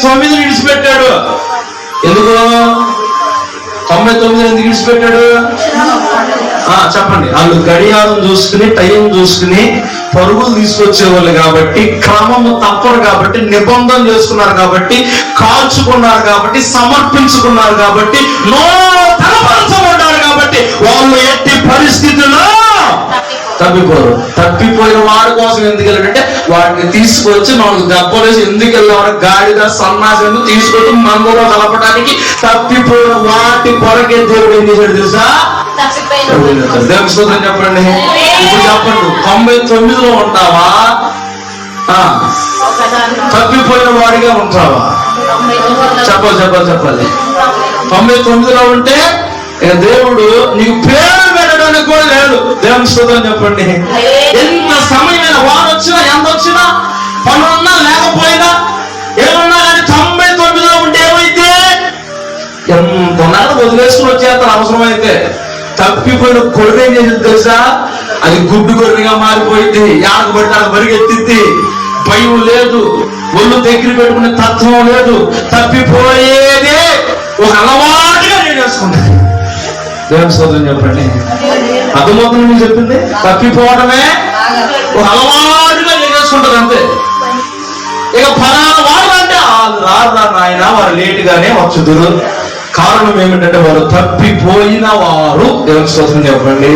99 విడిచిపెట్టాడు. ఎందుకు 99 ఎందుకు విడిచిపెట్టాడు? చెప్పండి. వాళ్ళు గడియారం చూసుకుని టైం చూసుకుని పరుగులు తీసుకొచ్చేవాళ్ళు కాబట్టి, క్రమము తప్పరు కాబట్టి, నిబంధన చేసుకున్నారు కాబట్టి, కాల్చుకున్నారు కాబట్టి, సమర్పించుకున్నారు కాబట్టి, తలపరచబడ్డారు కాబట్టి వాళ్ళు ఎట్టి పరిస్థితుల్లో తప్పిపోరు. తప్పిపోయిన వాడి కోసం ఎందుకు వెళ్ళాడంటే వాటిని తీసుకొచ్చి 4 దెబ్బలేసి ఎందుకు వెళ్ళేవారు? గాడిద సన్నాసి తీసుకొచ్చి మందులో కలపడానికి తప్పిపోయిన వాటి కొరకే దేవుడు ఏం చేశాడు తెలుసా? దేవుని స్తోత్రం చెప్పండి. ఇప్పుడు చెప్పండి, 99లో ఉంటావా? తప్పిపోయిన వాడిగా ఉంటావా? చెప్పాలి. 99లో ఉంటే దేవుడు నీకు పేరు పెట్టడానికి కూడా లేదు. దేవుని స్తోత్రం చెప్పండి. ఎంత సమయమైన వారు వచ్చినా, ఎంత వచ్చినా, పనున్నా లేకపోయినా, ఏమన్నా కానీ 99లో ఉంటే ఏమైతే ఎంత వదిలేసుకుని వచ్చేస్తాను. అవసరమైతే తప్పిపోయిన గొర్రె ఏం చేసింది తెలుసా? అది గుడ్డు గొర్రెగా మారిపోయింది. యాడకు పడితే పరిగెత్తింది. భయం లేదు, ఒళ్ళు దగ్గర పెట్టుకునే తత్వం లేదు. తప్పిపోయేదే ఒక అలవాటుగా నేను చేసుకుంటాను. దేవుని స్తోత్రం చెప్పండి. అర్థమవుతుంది నేను చెప్పింది? తప్పిపోవడమే ఒక అలవాటుగా నేను చేసుకుంటారు అంతే. ఇక ఫలానా వారు అంటే రారా నాయన, వారు లేటుగానే వచ్చుదురు. కారణం ఏమిటంటే వారు తప్పిపోయిన వారు. దేవుని స్తోత్రం చెప్పండి.